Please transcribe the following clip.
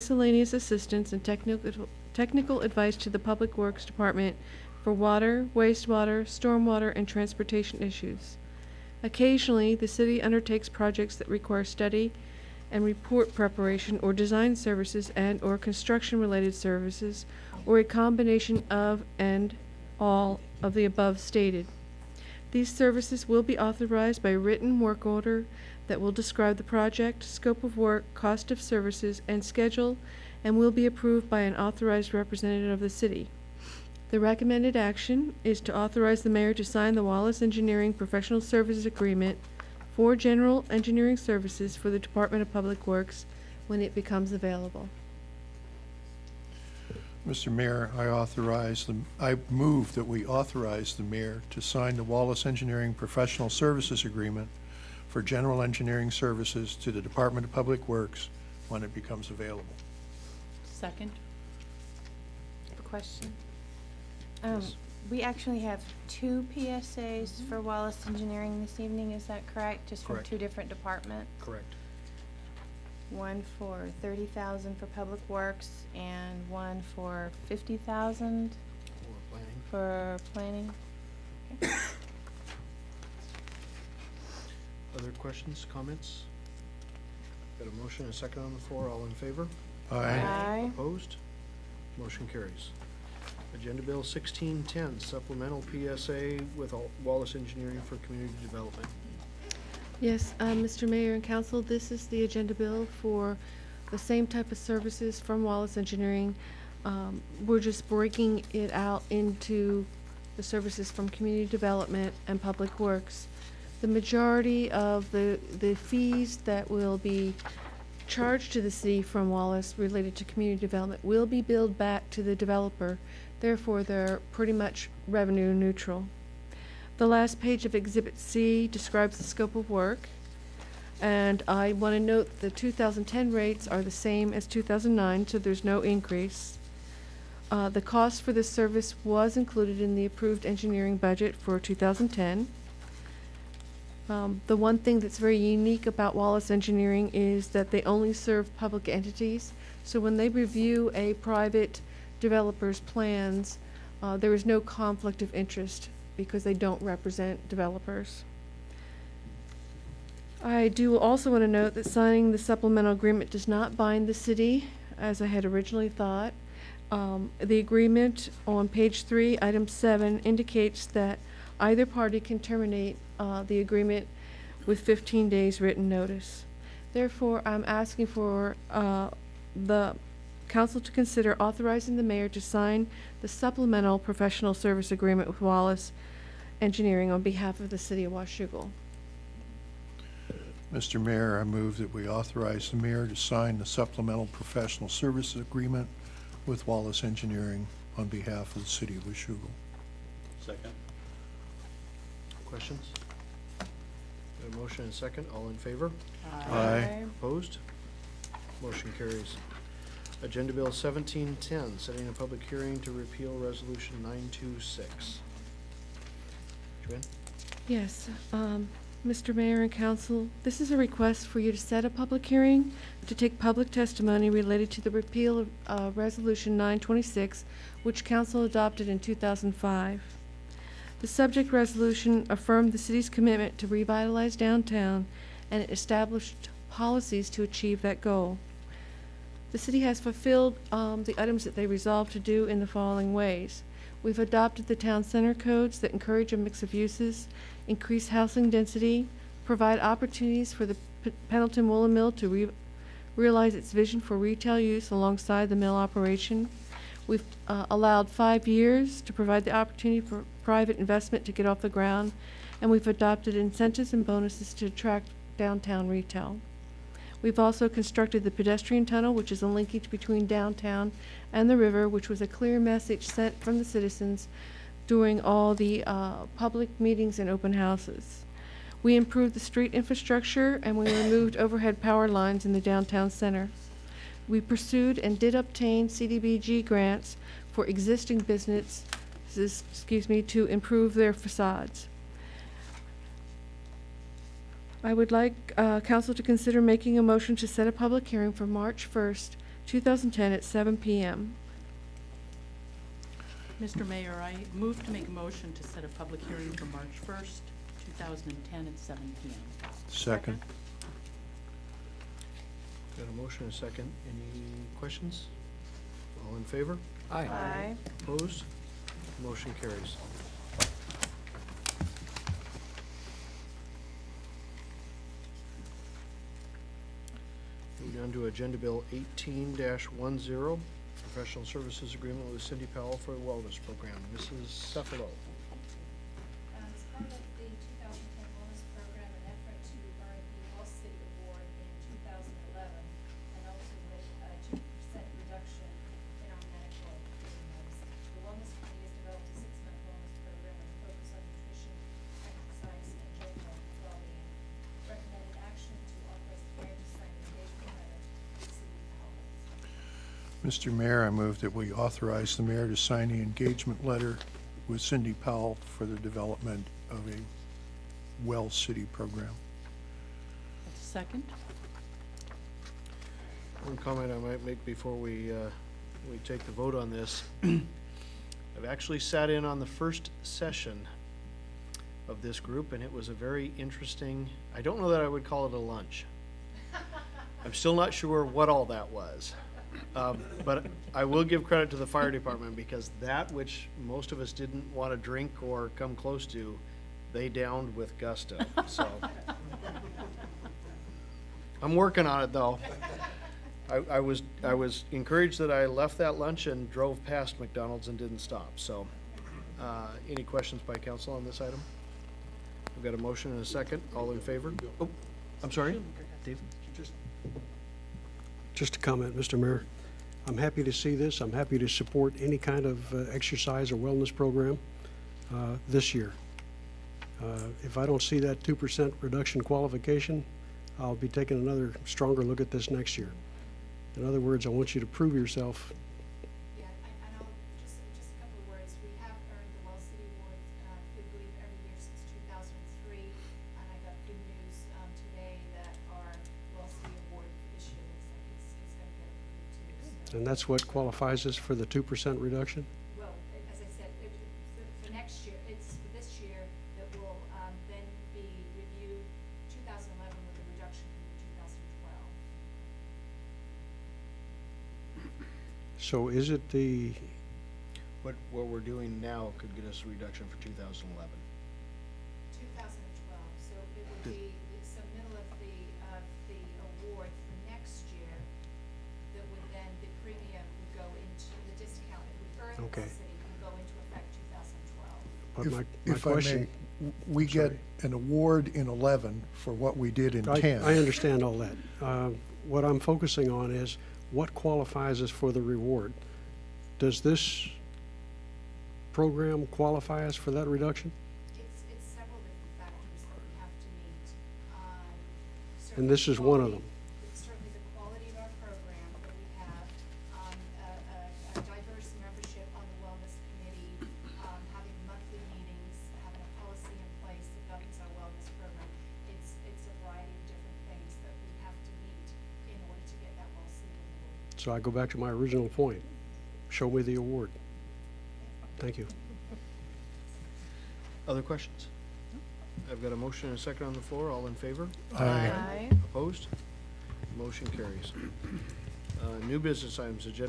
miscellaneous assistance and technical advice to the Public Works Department for water, wastewater, stormwater, and transportation issues. Occasionally, the city undertakes projects that require study and report preparation or design services and/or construction-related services, or a combination of and all of the above stated. These services will be authorized by written work order that will describe the project, scope of work, cost of services, and schedule, and will be approved by an authorized representative of the city. The recommended action is to authorize the mayor to sign the Wallace Engineering Professional Services Agreement for general engineering services for the Department of Public Works when it becomes available. Mr. Mayor, I move that we authorize the mayor to sign the Wallace Engineering Professional Services Agreement for general engineering services to the Department of Public Works when it becomes available. Second. A question? Yes. We actually have two PSAs for Wallace Engineering this evening, is that correct? Just Correct. from two different departments? Correct. One for $30,000 for Public Works and one for $50,000 for planning. Okay. Other questions, comments? Got a motion and a second on the floor. All in favor? Aye. Aye. Opposed? Motion carries. Agenda Bill 1610, supplemental PSA with Wallace Engineering for community development. Yes, Mr. Mayor and Council, this is the agenda bill for the same type of services from Wallace Engineering. We're just breaking it out into the services from community development and public works. The majority of the fees that will be charged to the city from Wallace related to community development will be billed back to the developer. Therefore, they're pretty much revenue neutral. The last page of Exhibit C describes the scope of work, and I want to note the 2010 rates are the same as 2009, so there's no increase. The cost for this service was included in the approved engineering budget for 2010. The one thing that's very unique about Wallace Engineering is that they only serve public entities, so when they review a private developer's plans, there is no conflict of interest because they don't represent developers. I do also want to note that signing the supplemental agreement does not bind the city, as I had originally thought. The agreement on page 3, item 7, indicates that either party can terminate the agreement with 15 days written notice. Therefore, I'm asking for the Council to consider authorizing the mayor to sign the supplemental professional service agreement with Wallace Engineering on behalf of the city of Washougal. Mr. Mayor, I move that we authorize the mayor to sign the supplemental professional services agreement with Wallace Engineering on behalf of the city of Washougal. Second. Questions? Got a motion and a second. All in favor? Aye. Opposed? Motion carries. Agenda Bill 1710, setting a public hearing to repeal Resolution 926. Joanne? Yes, Mr. Mayor and Council, this is a request for you to set a public hearing to take public testimony related to the repeal of Resolution 926, which Council adopted in 2005. The subject resolution affirmed the city's commitment to revitalize downtown and it established policies to achieve that goal. The city has fulfilled the items that they resolved to do in the following ways. We've adopted the town center codes that encourage a mix of uses, increase housing density, provide opportunities for the Pendleton Woolen Mill to realize its vision for retail use alongside the mill operation. We've allowed 5 years to provide the opportunity for private investment to get off the ground, and we've adopted incentives and bonuses to attract downtown retail. We've also constructed the pedestrian tunnel, which is a linkage between downtown and the river, which was a clear message sent from the citizens during all the public meetings and open houses. We improved the street infrastructure and we removed overhead power lines in the downtown center. We pursued and did obtain CDBG grants for existing businesses, to improve their facades. I would like Council to consider making a motion to set a public hearing for March 1st, 2010, at 7 p.m. Mr. Mayor, I move to make a motion to set a public hearing for March 1st, 2010 at 7 p.m. Second. Got a motion and a second. Any questions? All in favor? Aye. Opposed? Motion carries. Moving on to Agenda Bill 18-10, Professional Services Agreement with Cindy Powell for the Wellness Program. Mrs. Cephalo. As part of the 2010 wellness program, an effort to earn the All City Award in 2011, and also with a 2% reduction in our medical premiums. The Wellness Committee has developed a 6-month wellness program with a focus on nutrition, exercise, and general well-being. Recommended action to authorize the mayor to sign the engagement letter with Cindy Powell. Mr. Mayor, I move that we authorize the mayor to sign the engagement letter with Cindy Powell for the development of a Well City program. Second? One comment I might make before we take the vote on this. I've actually sat in on the first session of this group, and it was a very interesting, I don't know that I would call it a lunch. I'm still not sure what all that was. But I will give credit to the fire department, because that which most of us didn't want to drink or come close to, they downed with gusto, so. I'm working on it, though. I was encouraged that I left that lunch and drove past McDonald's and didn't stop, so. Any questions by council on this item? We've got a motion and a second. All in favor? Oh, I'm sorry, Dave? Just a comment, Mr. Mayor. I'm happy to see this. I'm happy to support any kind of exercise or wellness program this year. If I don't see that 2% reduction qualification, I'll be taking another stronger look at this next year. In other words, I want you to prove yourself. Yeah, and I'll just a couple of words. We have earned the Well City Award, I believe, every year since 2003, and I got good news today that our Well City Award for this year looks like it's going to get approved too. So, And that's what qualifies us for the 2% reduction? well, as I said, for next year, it's for this year that will then be reviewed 2011 with a reduction from 2012. So is it the, What we're doing now could get us a reduction for 2011. 2012, so it would be the submittal of the award for next year that would then, the premium would go into the discount, if we earn the Okay. city, would go into effect 2012. but my If I may, question. we get Sorry. an award in 11 for what we did in 10. I understand all that. What I'm focusing on is what qualifies us for the reward. Does this program qualify us for that reduction? It's several different factors that we have to meet. And this is one of them. It's certainly the quality of our program that we have, a diverse membership on the wellness committee, having monthly meetings, having a policy in place that governs our wellness program. It's a variety of different things that we have to meet in order to get that Well City award. So I go back to my original point. Show me the award. Thank you. Other questions? I've got a motion and a second on the floor. All in favor? Aye. Opposed? Motion carries. New business items, agenda